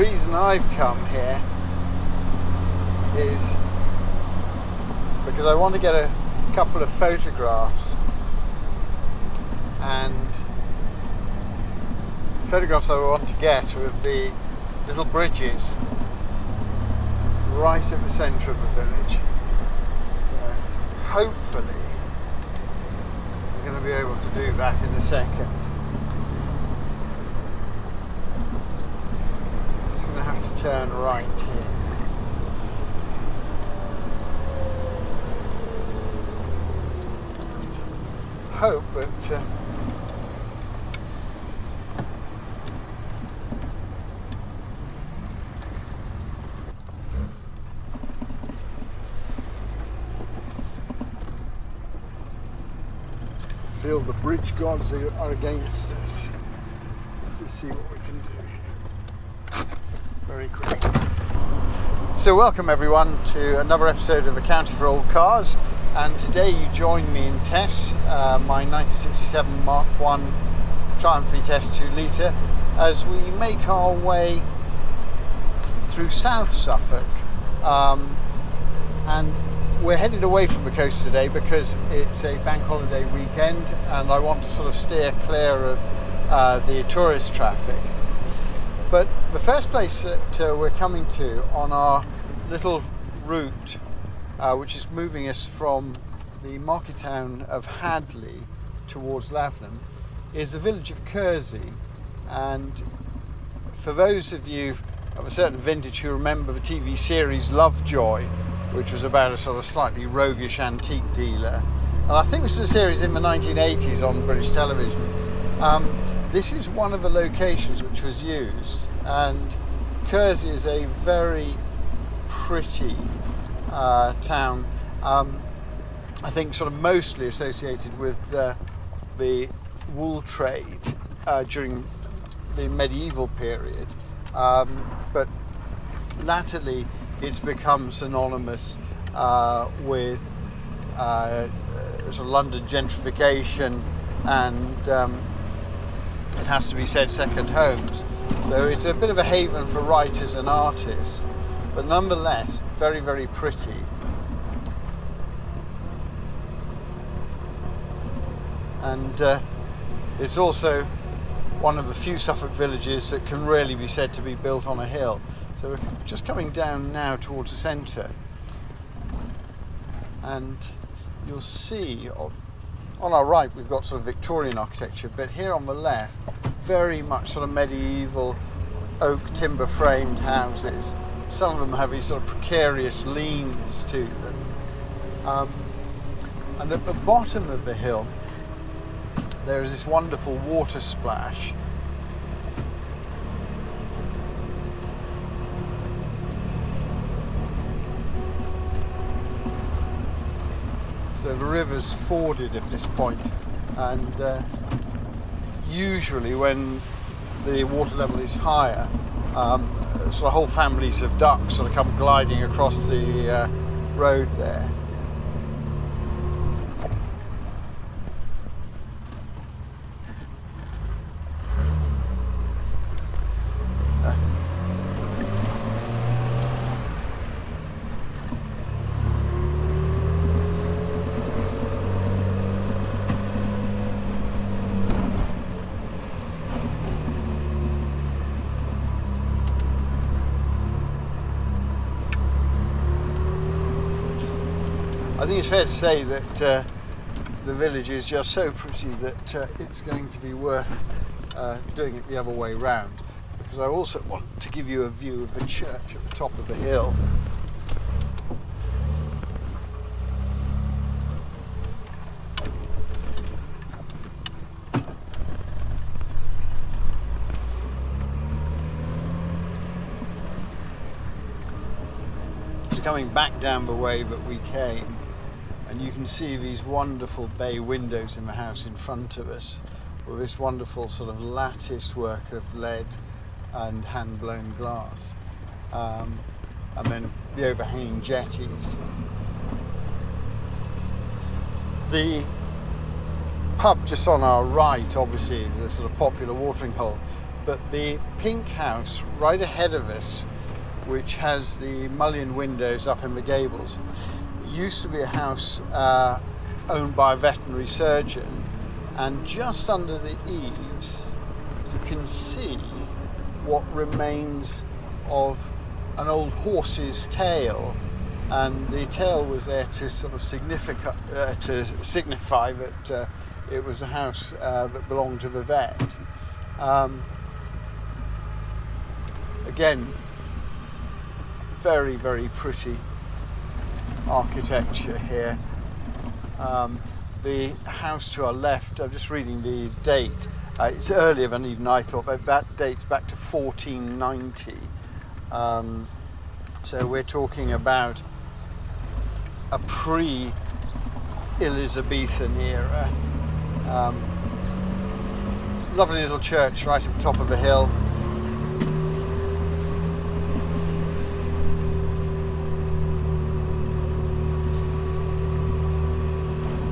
reason I've come here is because I want to get a couple of photographs, and photographs I want to get are of the little bridges right at the centre of the village. So hopefully we're going to be able to do that in a second. Just going to have to turn right here. And hope that feel the bridge gods are against us. Let's just see what we can do here very quickly. So welcome everyone to another episode of Accounting for Old Cars, and today you join me in Tess, my 1967 Mark I Triumph Vitesse 2 litre, as we make our way through South Suffolk, and we're headed away from the coast today because it's a bank holiday weekend and I want to sort of steer clear of the tourist traffic. But the first place that we're coming to on our little route, which is moving us from the market town of Hadleigh towards Lavenham, is the village of Kersey. And for those of you of a certain vintage who remember the TV series Lovejoy, which was about a sort of slightly roguish antique dealer, and I think this is a series in the 1980s on British television. This is one of the locations which was used, and Kersey is a very pretty town. I think sort of mostly associated with the wool trade during the medieval period, but latterly it's become synonymous with sort of London gentrification and, it has to be said, second homes. So it's a bit of a haven for writers and artists, but nonetheless very, very pretty. And it's also one of the few Suffolk villages that can really be said to be built on a hill. So we're just coming down now towards the centre, and you'll see on our right we've got sort of Victorian architecture, but here on the left very much sort of medieval oak timber framed houses. Some of them have these sort of precarious leans to them, and at the bottom of the hill there is this wonderful water splash. So the river's forded at this point, and usually when the water level is higher, sort of whole families of ducks sort of come gliding across the road there. I think it's fair to say that the village is just so pretty that it's going to be worth doing it the other way round, because I also want to give you a view of the church at the top of the hill. So coming back down the way that we came, and you can see these wonderful bay windows in the house in front of us, with this wonderful sort of lattice work of lead and hand-blown glass, and then the overhanging jetties. The pub just on our right obviously is a sort of popular watering hole, but the pink house right ahead of us, which has the mullioned windows up in the gables, used to be a house owned by a veterinary surgeon, and just under the eaves you can see what remains of an old horse's tail, and the tail was there to sort of signify that it was a house that belonged to the vet. Again, very, very pretty architecture here. The house to our left, I'm just reading the date, it's earlier than even I thought, but that dates back to 1490. So we're talking about a pre-Elizabethan era. Lovely little church right at the top of a hill.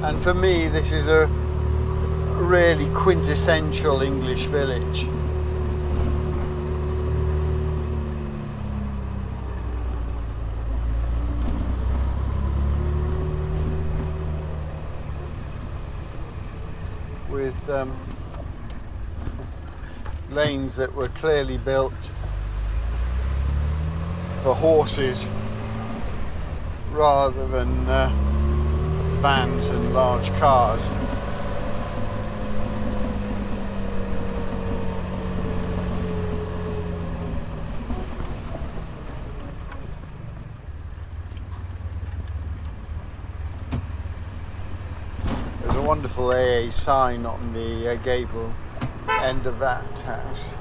And for me, this is a really quintessential English village. With lanes that were clearly built for horses rather than vans and large cars. There's a wonderful AA sign on the gable end of that house.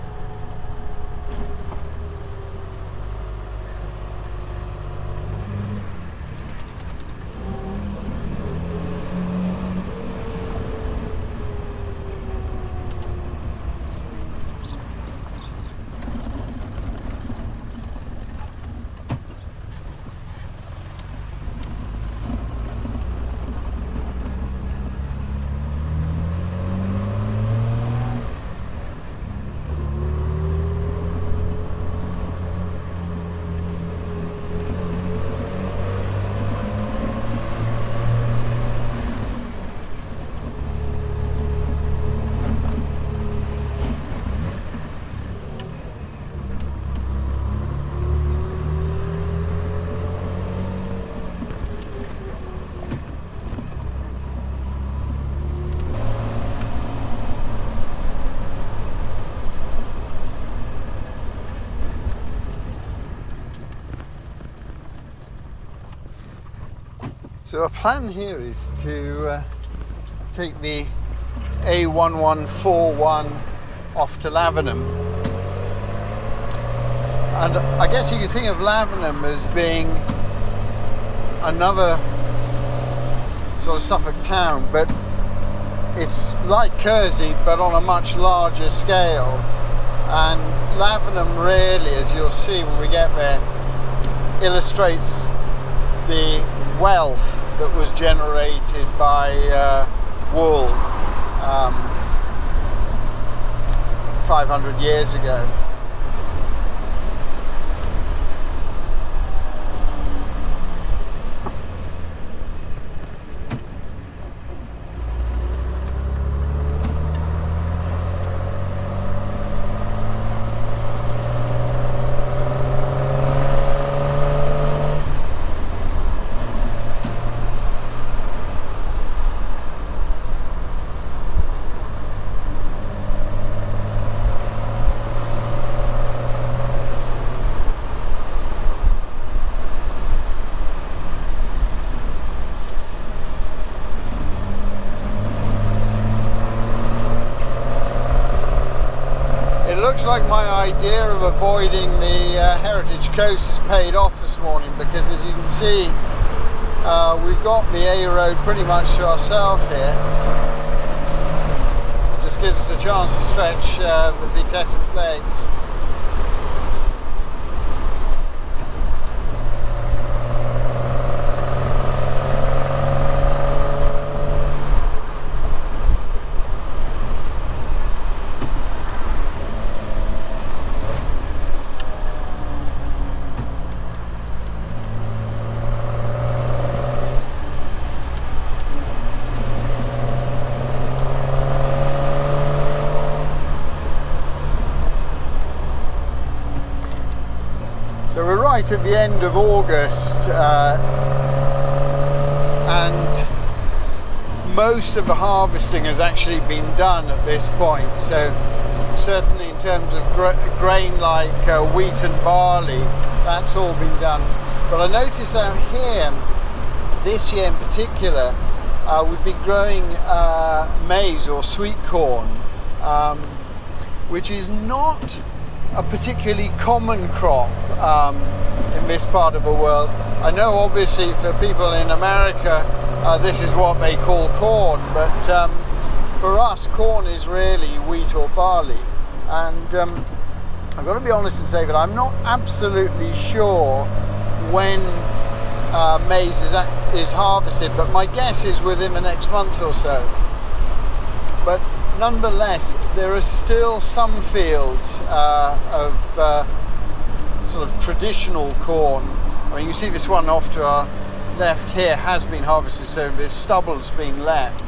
So our plan here is to take the A1141 off to Lavenham. And I guess you could think of Lavenham as being another sort of Suffolk town, but it's like Kersey but on a much larger scale. And Lavenham really, as you'll see when we get there, illustrates the wealth that was generated by wool 500 years ago. Looks like my idea of avoiding the heritage coast has paid off this morning, because as you can see we've got the A road pretty much to ourselves here. It just gives us a chance to stretch the Vitesse's legs. right at the end of August, and most of the harvesting has actually been done at this point. So certainly in terms of grain like wheat and barley, that's all been done. But I noticed down here, this year in particular, we've been growing maize or sweet corn, which is not a particularly common crop in this part of the world. I know obviously for people in America this is what they call corn, but for us corn is really wheat or barley. And I've got to be honest and say that I'm not absolutely sure when maize is harvested, but my guess is within the next month or so. But nonetheless, there are still some fields of sort of traditional corn. I mean, you see this one off to our left here has been harvested, so this stubble's been left.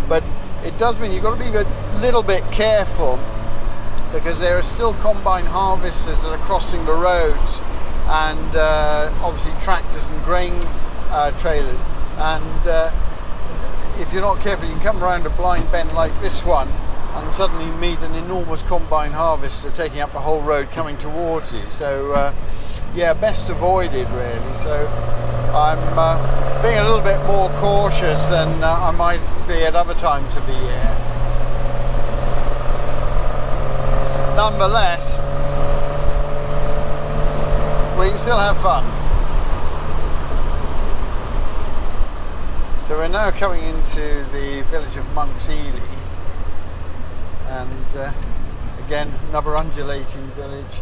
But it does mean you've got to be a little bit careful, because there are still combine harvesters that are crossing the roads, and obviously tractors and grain trailers. And if you're not careful, you can come around a blind bend like this one and suddenly meet an enormous combine harvester taking up the whole road coming towards you. So yeah, best avoided really. So I'm being a little bit more cautious than I might be at other times of the year. Nonetheless, we can still have fun. So we're now coming into the village of Monk's Eleigh, and again another undulating village.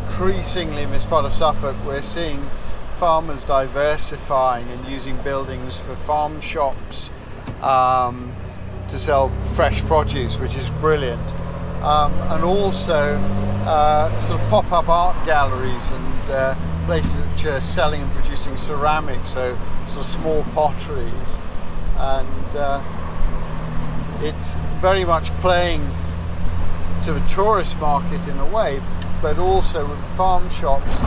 Increasingly in this part of Suffolk we're seeing farmers diversifying and using buildings for farm shops to sell fresh produce, which is brilliant, and also sort of pop-up art galleries and places which are selling and producing ceramics, so sort of small potteries, and it's very much playing to the tourist market in a way, but also with farm shops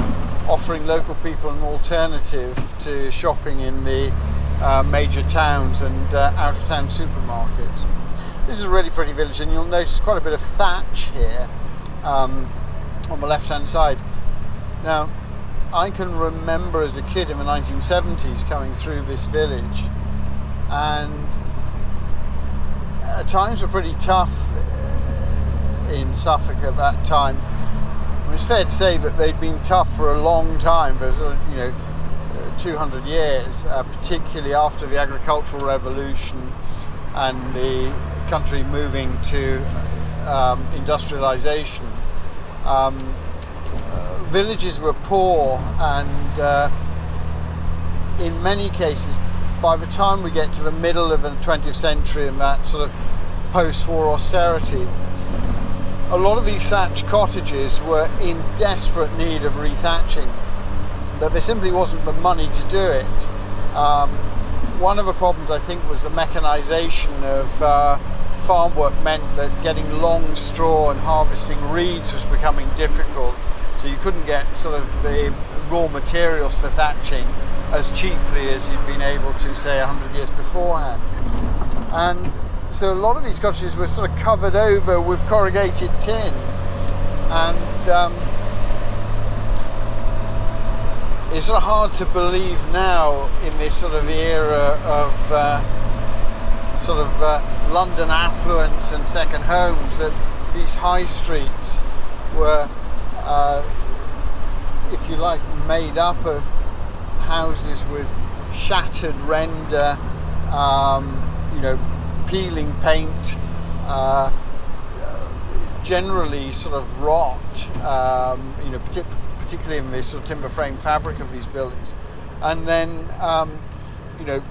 offering local people an alternative to shopping in the major towns and out-of-town supermarkets. This is a really pretty village, and you'll notice quite a bit of thatch here on the left-hand side. Now, I can remember as a kid in the 1970s coming through this village, and times were pretty tough in Suffolk at that time. It's fair to say that they'd been tough for a long time, for sort of, 200 years, particularly after the agricultural revolution and the country moving to industrialization. Villages were poor, and in many cases, by the time we get to the middle of the 20th century and that sort of post-war austerity, a lot of these thatched cottages were in desperate need of rethatching, but there simply wasn't the money to do it. One of the problems, I think, was the mechanisation of farm work meant that getting long straw and harvesting reeds was becoming difficult, so you couldn't get sort of the raw materials for thatching as cheaply as you'd been able to, say, 100 years beforehand. And so a lot of these cottages were sort of covered over with corrugated tin, and it's sort of hard to believe now in this sort of era of London affluence and second homes that these high streets were, if you like, made up of houses with shattered render, peeling paint, generally sort of rot, particularly in this sort of timber frame fabric of these buildings, and then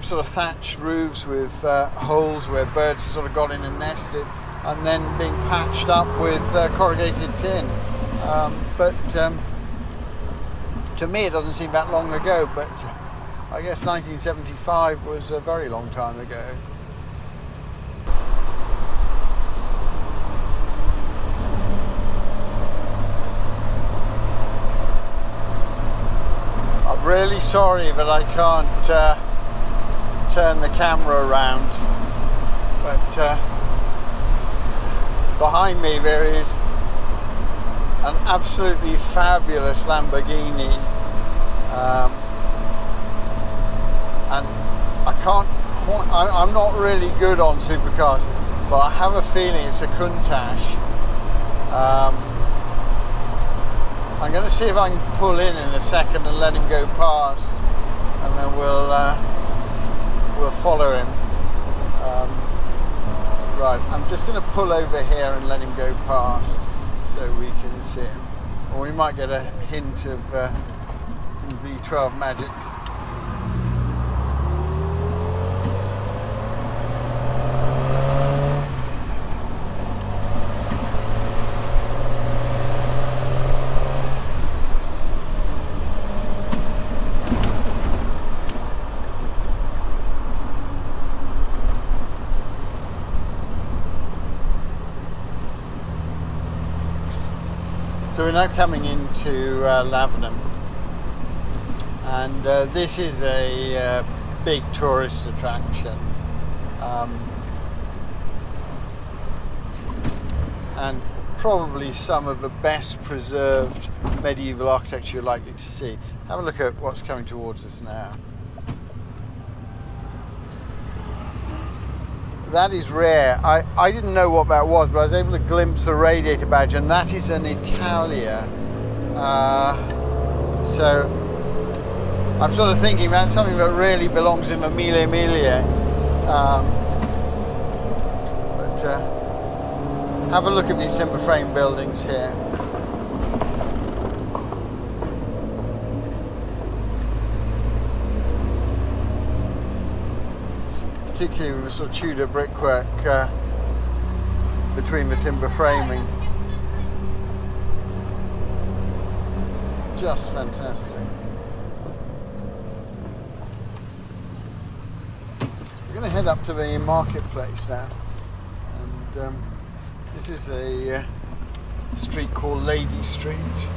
sort of thatched roofs with holes where birds sort of got in and nested, and then being patched up with corrugated tin. But to me it doesn't seem that long ago, but I guess 1975 was a very long time ago. I'm really sorry that I can't turn the camera around, but behind me there is an absolutely fabulous Lamborghini, and I'm not really good on supercars, but I have a feeling it's a Countach. I'm going to see if I can pull in a second and let him go past, and then we'll follow him. Right, I'm just going to pull over here and let him go past so we can see him, or we might get a hint of some V12 magic. So we're now coming into Lavenham, and this is a big tourist attraction, and probably some of the best preserved medieval architecture you're likely to see. Have a look at what's coming towards us now. That is rare. I didn't know what that was, but I was able to glimpse the radiator badge, and that is an Italia. So I'm sort of thinking that's something that really belongs in the Mille Miglia. But have a look at these timber frame buildings here. Particularly with the sort of Tudor brickwork between the timber framing. Just fantastic. We're going to head up to the marketplace now, and this is a street called Lady Street,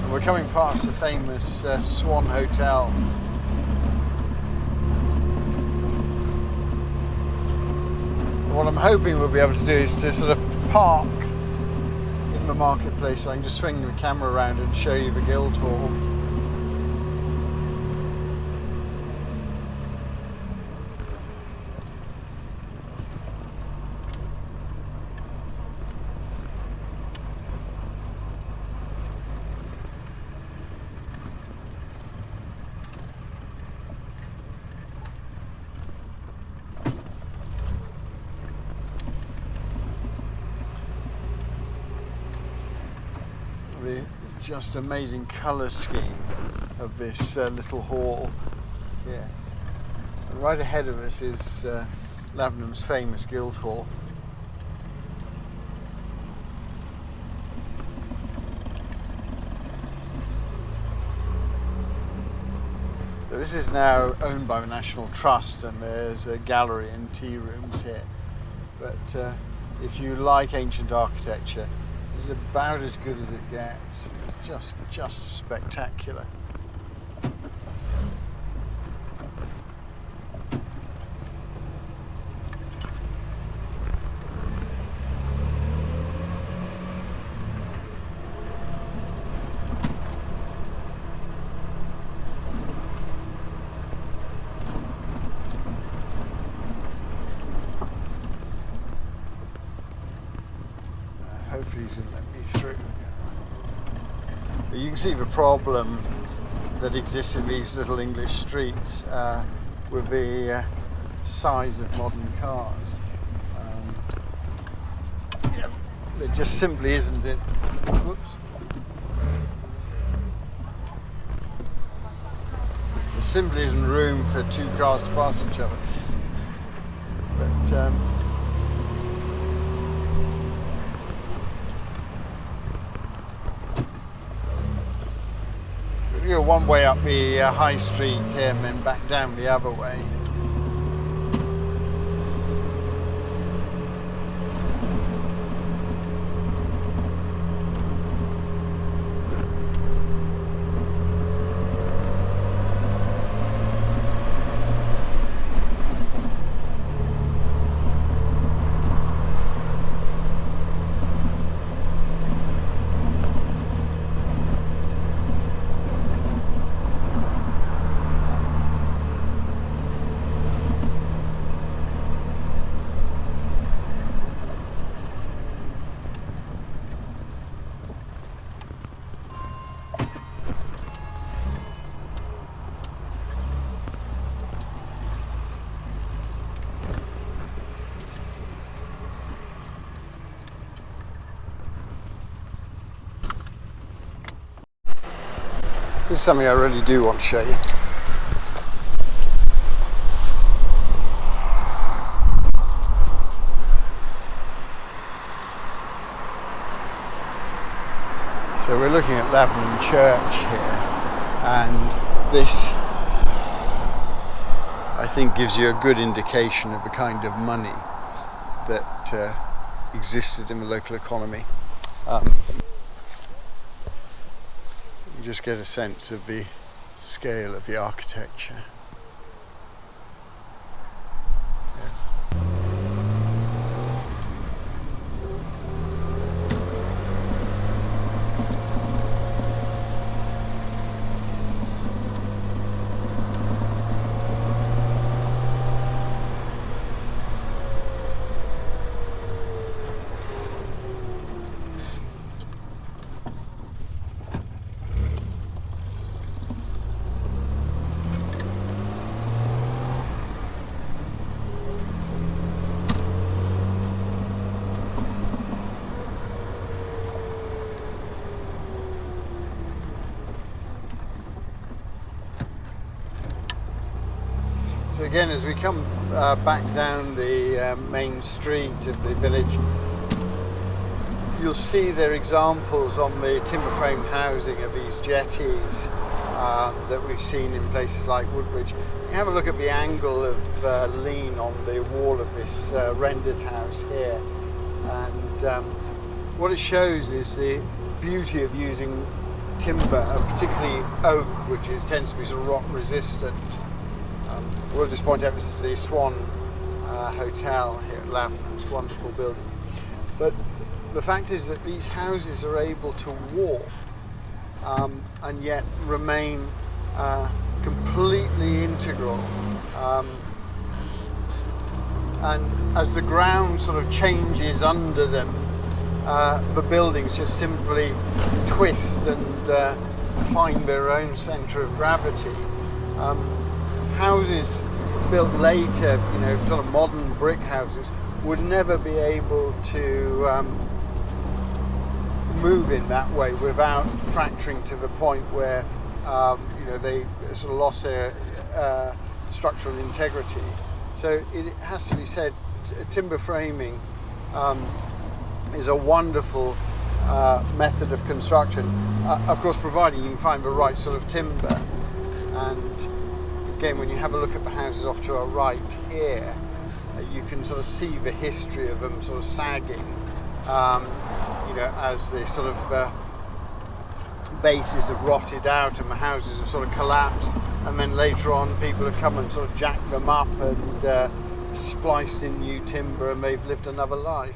and we're coming past the famous Swan Hotel. What I'm hoping we'll be able to do is to sort of park in the marketplace, so I can just swing the camera around and show you the Guildhall. The just amazing colour scheme of this little hall here. And right ahead of us is Lavenham's famous Guildhall. So this is now owned by the National Trust, and there's a gallery and tea rooms here. But if you like ancient architecture, this is about as good as it gets. It's just spectacular. Hopefully he's going to let me through. But you can see the problem that exists in these little English streets with the size of modern cars. There just simply isn't it. Whoops. There simply isn't room for two cars to pass each other. But one way up the high street here and then back down the other way. This is something I really do want to show you. So we're looking at Lavenham Church here, and this, I think, gives you a good indication of the kind of money that existed in the local economy. You just get a sense of the scale of the architecture. So again, as we come back down the main street of the village, you'll see there are examples on the timber frame housing of these jetties that we've seen in places like Woodbridge. You have a look at the angle of lean on the wall of this rendered house here, and what it shows is the beauty of using timber, and particularly oak, which tends to be sort of rock resistant. We'll just point out this is the Swan Hotel here at Lavenham. It's a wonderful building. But the fact is that these houses are able to warp and yet remain completely integral. And as the ground sort of changes under them, the buildings just simply twist and find their own centre of gravity. Houses built later, sort of modern brick houses, would never be able to move in that way without fracturing to the point where they sort of lost their structural integrity. So it has to be said, timber framing is a wonderful method of construction, of course providing you can find the right sort of timber. And again, when you have a look at the houses off to our right here, you can sort of see the history of them sort of sagging, as the sort of bases have rotted out and the houses have sort of collapsed, and then later on people have come and sort of jacked them up and spliced in new timber, and they've lived another life.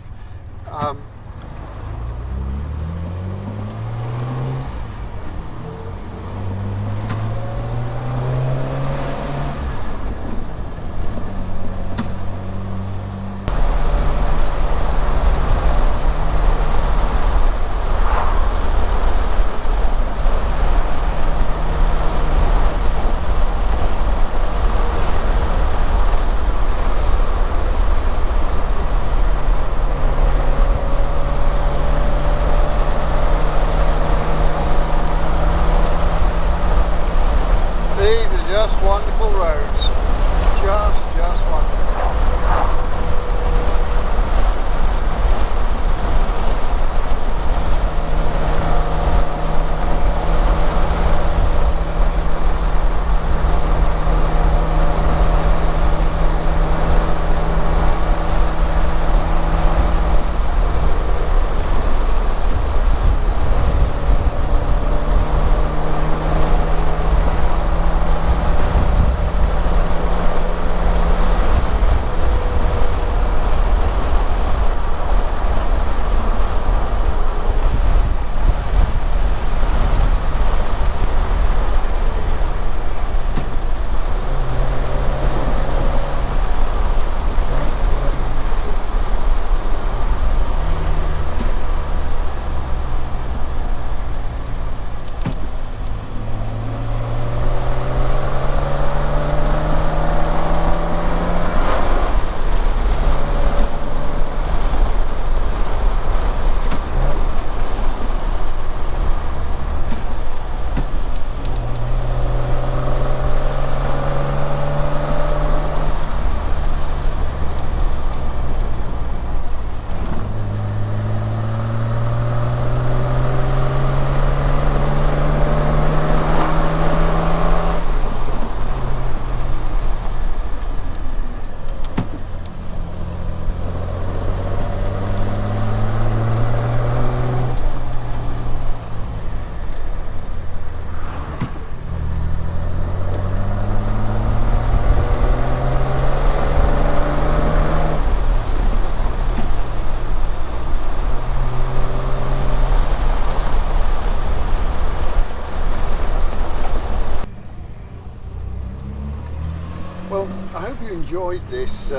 enjoyed this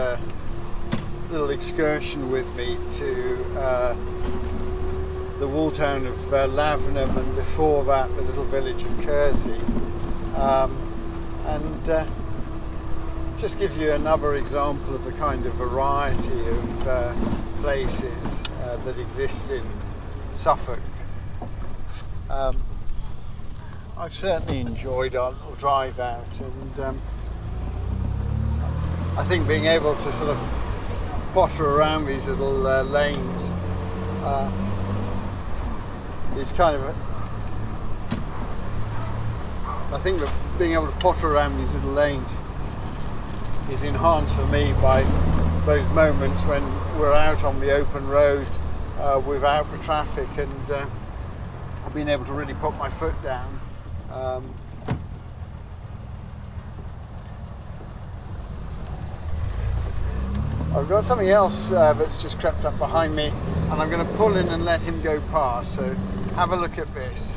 little excursion with me to the wall town of Lavenham, and before that the little village of Kersey, and just gives you another example of the kind of variety of places that exist in Suffolk. I've certainly enjoyed our little drive out, and I think being able to sort of potter around these little lanes is kind of I think that being able to potter around these little lanes is enhanced for me by those moments when we're out on the open road without the traffic, and I've been able to really put my foot down. I've got something else that's just crept up behind me, and I'm going to pull in and let him go past, so have a look at this.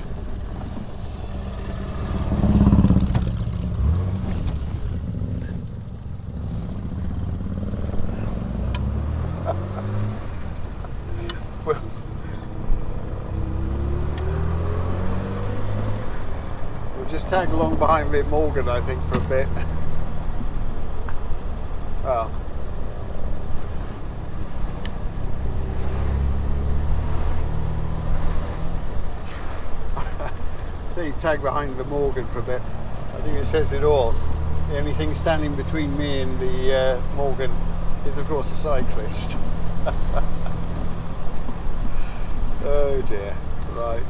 We'll just tag along behind Morgan, I think, for a bit. Well, so you tag behind the Morgan for a bit. I think it says it all. The only thing standing between me and the Morgan is, of course, a cyclist. Oh dear. Right.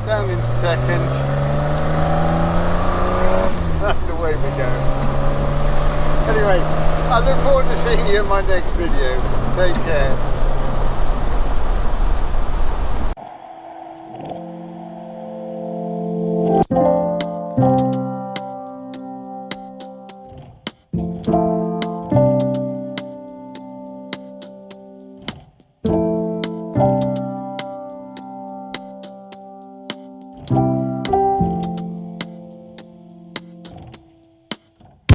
Down into second. And away we go. Anyway, I look forward to seeing you in my next video. Take care.